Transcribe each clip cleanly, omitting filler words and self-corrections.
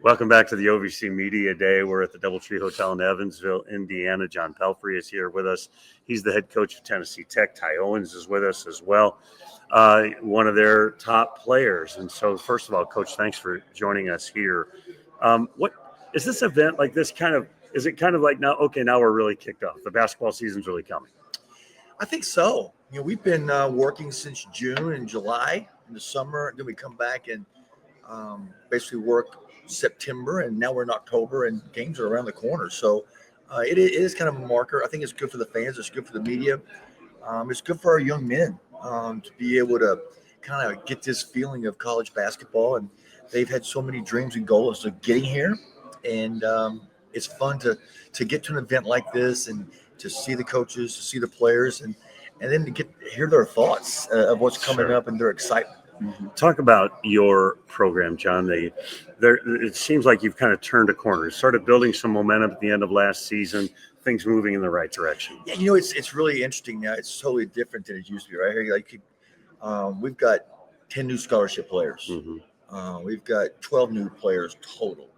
Welcome back to the OVC Media Day. We're at the Doubletree Hotel in Evansville, Indiana. John Pelphrey is here with us. He's the head coach of Tennessee Tech. Ty Owens is with us as well, one of their top players. And so, first of all, Coach, thanks for joining us here. What is this event like? This kind of is it kind of like now? Okay, now we're really kicked off. The basketball season's really coming. I think so. We've been working since June and July in the summer. Then we come back and basically work September, and now we're in October, and games are around the corner. So it is kind of a marker. I think it's good for the fans. It's good for the media. It's good for our young men to be able to kind of get this feeling of college basketball. And they've had so many dreams and goals of getting here. And it's fun to get to an event like this and to see the coaches, to see the players, and then to hear their thoughts of what's coming up and their excitement. Talk about your program, John. It seems like you've kind of turned a corner. You started building some momentum at the end of last season, things moving in the right direction. Yeah, it's really interesting now. It's totally different than it used to be, right here. We've got 10 new scholarship players. Mm-hmm. We've got 12 new players total.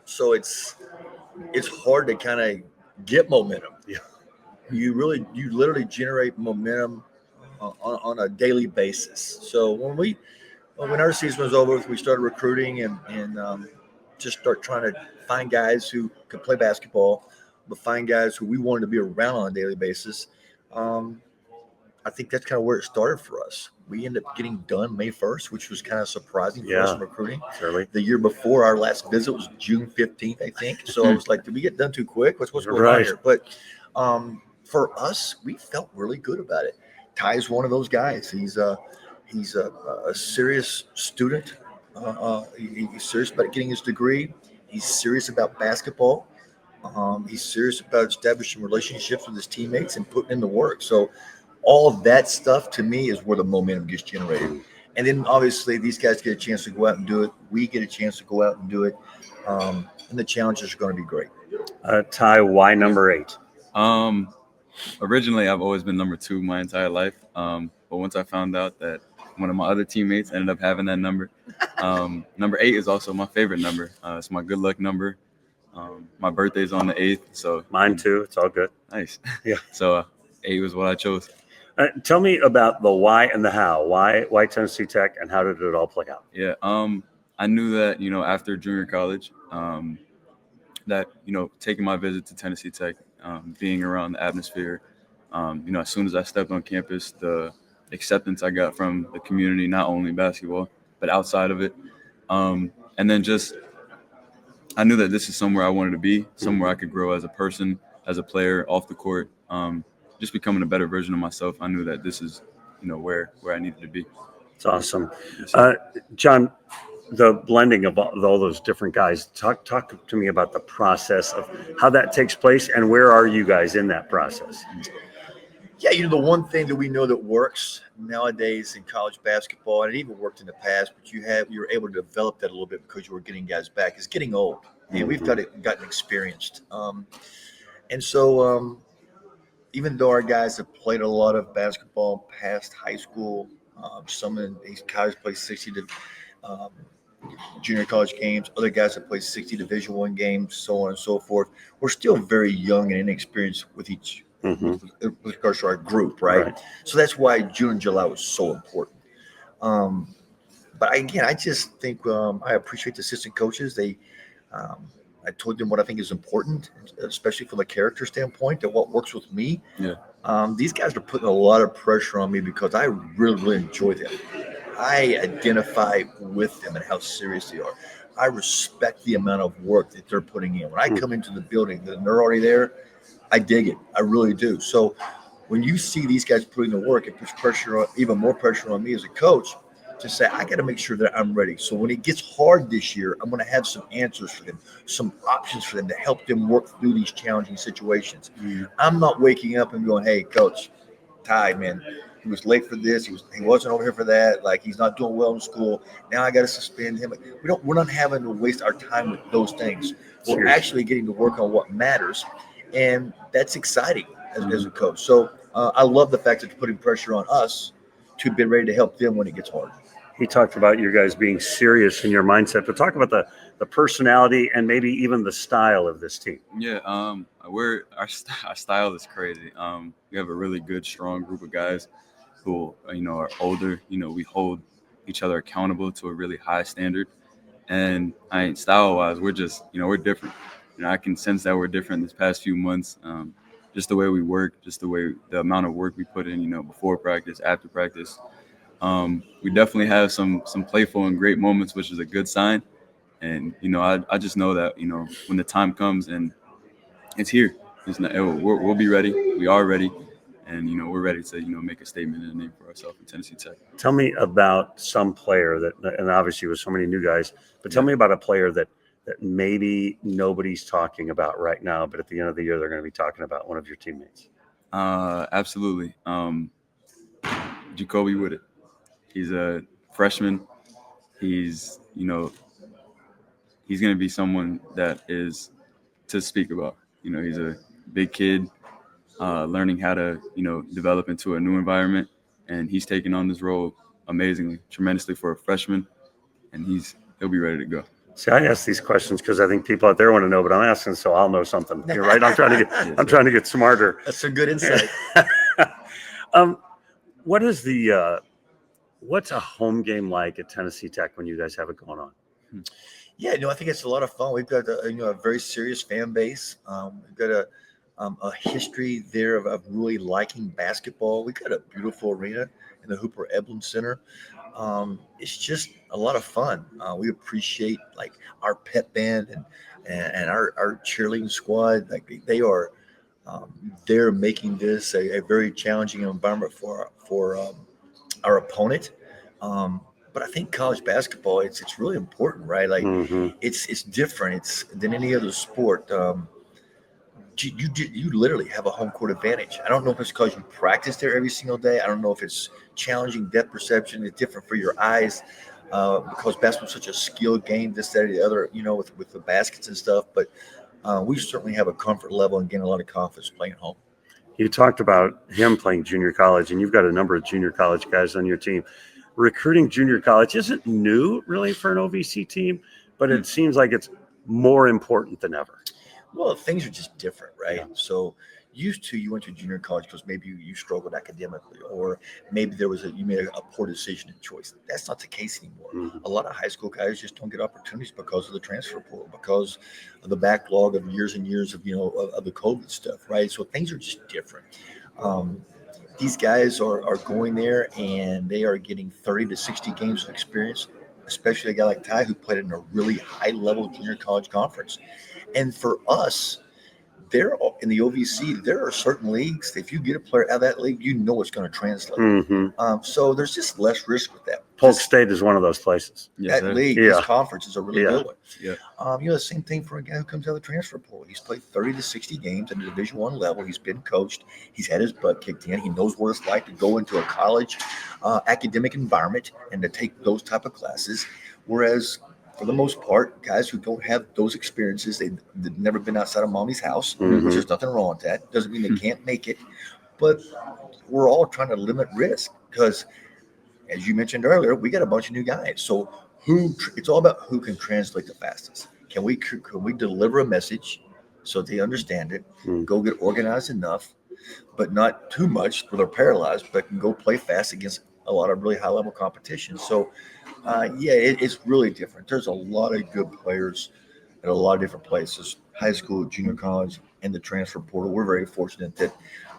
So it's hard to kind of get momentum. Yeah. You literally generate momentum on a daily basis. So when our season was over, we started recruiting and just start trying to find guys who could play basketball, but find guys who we wanted to be around on a daily basis. I think that's kind of where it started for us. We ended up getting done May 1st, which was kind of surprising for us in recruiting. Certainly. The year before our last visit was June 15th, I think. So I was like, did we get done too quick? What's going on here? But for us, we felt really good about it. Ty's one of those guys. He's a serious student. He's serious about getting his degree. He's serious about basketball. He's serious about establishing relationships with his teammates and putting in the work. So all of that stuff to me is where the momentum gets generated. And then obviously these guys get a chance to go out and do it. We get a chance to go out and do it. And the challenges are going to be great. Ty, why number 8? Originally, I've always been number 2 my entire life. But once I found out that one of my other teammates ended up having that number, number 8 is also my favorite number. It's my good luck number. My birthday's on the 8th. So mine too. It's all good. Nice. Yeah. So 8 was what I chose. Tell me about the why and the how. Why Tennessee Tech, and how did it all play out? Yeah. I knew that, after junior college, that, taking my visit to Tennessee Tech, being around the atmosphere, as soon as I stepped on campus, the acceptance I got from the community, not only basketball, but outside of it. And then I knew that this is somewhere I wanted to be, somewhere I could grow as a person, as a player, off the court, just becoming a better version of myself. I knew that this is, where I needed to be. It's awesome. John, the blending of all those different guys, talk to me about the process of how that takes place, and where are you guys in that process? Yeah, the one thing that we know that works nowadays in college basketball, and it even worked in the past, but you're able to develop that a little bit because you were getting guys back, is getting old. And we've gotten experienced. And so even though our guys have played a lot of basketball past high school, some of these guys play 60 to junior college games, other guys have played 60 Division I games, so on and so forth. We're still very young and inexperienced with with regards to our group, right? So that's why June and July was so important. But I just think I appreciate the assistant coaches. I told them what I think is important, especially from a character standpoint, and what works with me. Yeah. These guys are putting a lot of pressure on me because I really, really enjoy them. I identify with them and how serious they are. I respect the amount of work that they're putting in. When I come into the building, they're already there. I dig it. I really do. So when you see these guys putting the work, it puts even more pressure on me as a coach to say, I got to make sure that I'm ready. So when it gets hard this year, I'm going to have some answers for them, some options for them to help them work through these challenging situations. I'm not waking up and going, hey, Coach, Ty, man, he was late for this. He wasn't over here for that. Like, he's not doing well in school. Now I got to suspend him. We're not having to waste our time with those things. We're actually getting to work on what matters, and that's exciting as a coach. So I love the fact that you're putting pressure on us to be ready to help them when it gets hard. He talked about you guys being serious in your mindset, but talk about the personality and maybe even the style of this team? Yeah, our style is crazy. We have a really good, strong group of guys who are older. We hold each other accountable to a really high standard, and style-wise, we're just we're different. I can sense that we're different this past few months. Just the way we work, just the amount of work we put in. Before practice, after practice. We definitely have some playful and great moments, which is a good sign. And I just know that when the time comes and it's here, we'll be ready. We are ready, and we're ready to make a statement and a name for ourselves in Tennessee Tech. Tell me about some player that, and obviously with so many new guys, but tell me about a player that maybe nobody's talking about right now, but at the end of the year they're going to be talking about one of your teammates. Absolutely. Jacoby Woodard. He's a freshman. He's he's going to be someone that is to speak about. He's a big kid, learning how to, develop into a new environment. And he's taking on this role amazingly, tremendously for a freshman. And he'll be ready to go. See, I ask these questions because I think people out there want to know, but I'm asking so I'll know something. You're right. I'm trying to get smarter. That's a good insight. What's a home game like at Tennessee Tech when you guys have it going on? Yeah, I think it's a lot of fun. We've got a very serious fan base. We've got a history there of really liking basketball. We've got a beautiful arena in the Hooper Eblen Center. It's just a lot of fun. We appreciate like our pep band and our cheerleading squad. Like they are, they're making this a very challenging environment for our opponent. But I think college basketball, it's really important, right? Like it's different. It's than any other sport. You literally have a home court advantage. I don't know if it's because you practice there every single day. I don't know if it's challenging depth perception. It's different for your eyes because basketball is such a skill game, this, that, or the other, with the baskets and stuff. But we certainly have a comfort level and gain a lot of confidence playing at home. You talked about him playing junior college, and you've got a number of junior college guys on your team. Recruiting junior college isn't new, really, for an OVC team, but it seems like it's more important than ever. Well, things are just different, right? Yeah. So you went to junior college because maybe you struggled academically, or maybe you made a poor decision in choice. That's not the case anymore. A lot of high school guys just don't get opportunities because of the transfer portal, because of the backlog of years and years of of the COVID stuff, right? So things are just different. These guys are going there and they are getting 30 to 60 games of experience, especially a guy like Ty who played in a really high-level junior college conference. And for us, there in the OVC, there are certain leagues. If you get a player out of that league, it's going to translate. So there's just less risk with that. Polk State is one of those places. That league, this conference is a really good one. Yeah. The same thing for a guy who comes out of the transfer portal. He's played 30 to 60 games at the Division I level. He's been coached. He's had his butt kicked in. He knows what it's like to go into a college academic environment and to take those type of classes. Whereas for the most part, guys who don't have those experiences, they've never been outside of mommy's house, which there's nothing wrong with that. Doesn't mean they can't make it. But we're all trying to limit risk because, as you mentioned earlier, we got a bunch of new guys. So it's all about who can translate the fastest. Can we deliver a message so they understand it, go get organized enough, but not too much where they're paralyzed, but can go play fast against a lot of really high-level competition. So, it's really different. There's a lot of good players at a lot of different places, high school, junior college, and the transfer portal. We're very fortunate that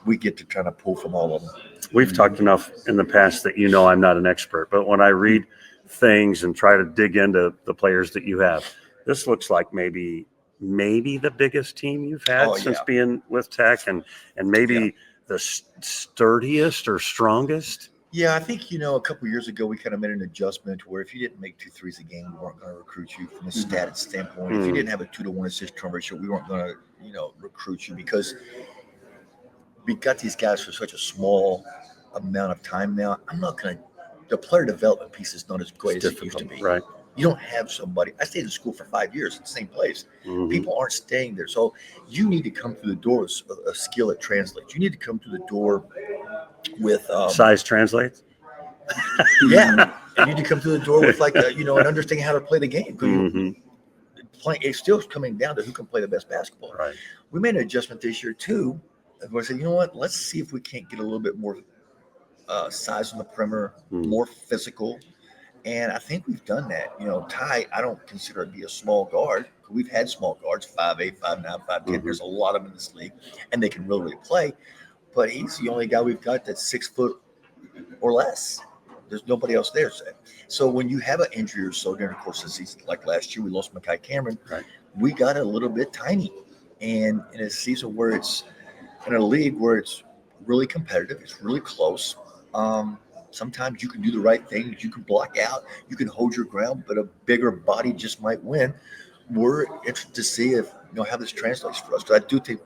we get to try to pull from all of them. We've talked enough in the past that I'm not an expert, but when I read things and try to dig into the players that you have, this looks like maybe the biggest team you've had since being with Tech, and maybe the sturdiest or strongest. Yeah, I think, a couple of years ago, we kind of made an adjustment where if you didn't make 2 threes a game, we weren't going to recruit you from a stats standpoint. If you didn't have a 2-to-1 assist turnover ratio, we weren't going to, recruit you because we got these guys for such a small amount of time now. The player development piece is not as great as it used to be. Right. You don't have somebody. I stayed in school for 5 years at the same place. People aren't staying there. So you need to come through the door with a skill that translates. You need to come through the door with size translates. Yeah, you need to come through the door with an understanding how to play the game. playing. It's still coming down to who can play the best basketball. Right. We made an adjustment this year too. Where I said, you know what? Let's see if we can't get a little bit more size on the perimeter, more physical. And I think we've done that. You know, Ty, I don't consider it to be a small guard. We've had small guards, 5'8", 5'9", 5'10". There's a lot of them in this league, and they can really play. But he's the only guy we've got that's 6 foot or less. There's nobody else there. So when you have an injury or so during the course of the season, like last year, we lost Makai Cameron. Right. We got a little bit tiny. And in a season where it's in a league where it's really competitive, it's really close. Sometimes you can do the right things. You can block out. You can hold your ground, but a bigger body just might win. We're interested to see if how this translates for us. Because I do think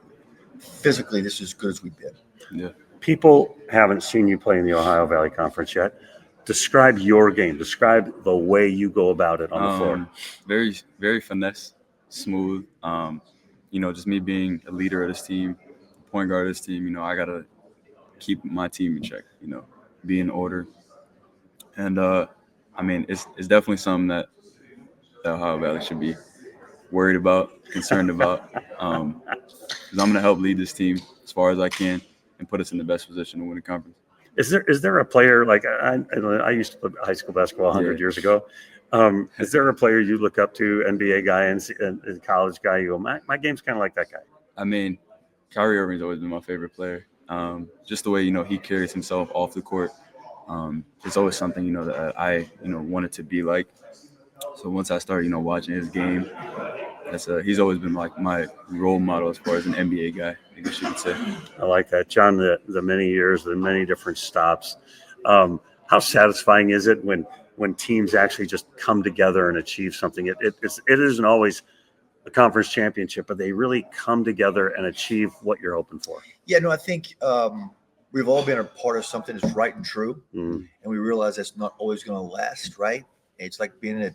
physically this is as good as we've been. Yeah. People haven't seen you play in the Ohio Valley Conference yet. Describe your game. Describe the way you go about it on the floor. Very, very finesse, smooth. Just me being a leader of this team, point guard of this team. I gotta keep my team in check. Be in order. And it's definitely something that Ohio Valley should be worried about, concerned about. Because I'm gonna help lead this team as far as I can and put us in the best position to win the conference. Is there a player like I used to play high school basketball 100 years ago? Is there a player you look up to, NBA guy and college guy? You go, my game's kind of like that guy. Kyrie Irving's always been my favorite player. Just the way he carries himself off the court. It's always something that I wanted to be like. So once I started watching his game, he's always been like my role model as far as an NBA guy, I guess you could say. I like that, John. The many years, the many different stops. How satisfying is it when teams actually just come together and achieve something? It isn't always a conference championship, but they really come together and achieve what you're hoping for. Yeah, no, I think we've all been a part of something that's right and true, and we realize that's not always going to last, right? It's like being at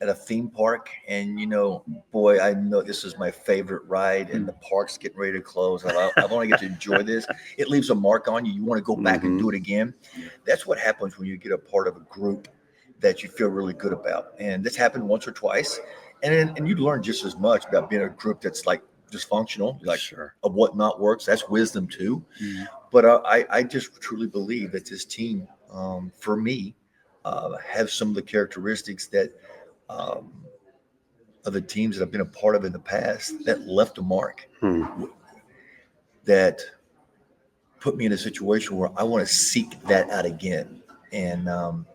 a theme park, and boy, I know this is my favorite ride, and the park's getting ready to close. I've only get to enjoy this. It leaves a mark on you. You want to go back and do it again. That's what happens when you get a part of a group that you feel really good about, and this happened once or twice. And you learn just as much about being a group that's like dysfunctional, of what not works. That's wisdom too. But I just truly believe that this team, for me, have some of the characteristics that of the teams that I've been a part of in the past that left a mark, that put me in a situation where I want to seek that out again. And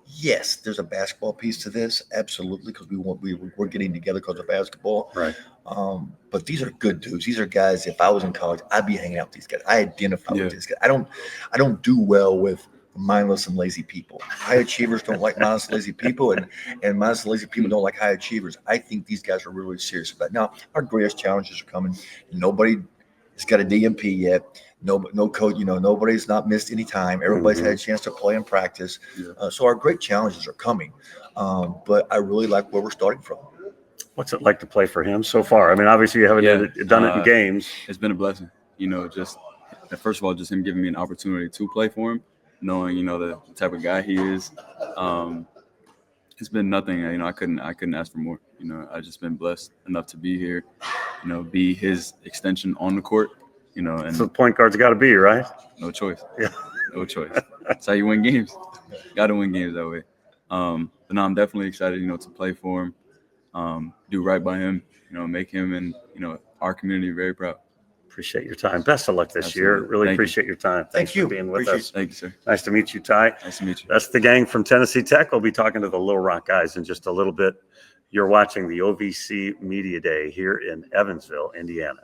yes, there's a basketball piece to this, absolutely, because we're getting together because of basketball. Right. But these are good dudes. These are guys. If I was in college, I'd be hanging out with these guys. I identify with these guys. I don't do well with mindless and lazy people. High achievers don't like mindless and lazy people, and mindless and lazy people don't like high achievers. I think these guys are really serious about it. Now, our greatest challenges are coming. Nobody has got a DMP yet. No coach, nobody's not missed any time. Everybody's had a chance to play and practice. So our great challenges are coming. But I really like where we're starting from. What's it like to play for him so far? Obviously you haven't done it in games. It's been a blessing. Just first of all, just him giving me an opportunity to play for him, knowing the type of guy he is. It's been nothing. I couldn't ask for more. I just been blessed enough to be here. Be his extension on the court. And so the point guard's got to be, right? No choice. Yeah. No choice. That's how you win games. Got to win games that way. But no, I'm definitely excited, to play for him, do right by him, make him and, our community very proud. Appreciate your time. Best of luck this year. Really appreciate your time. Thanks for being with us. Thank you, sir. Nice to meet you, Ty. Nice to meet you. That's the gang from Tennessee Tech. We'll be talking to the Little Rock guys in just a little bit. You're watching the OVC Media Day here in Evansville, Indiana.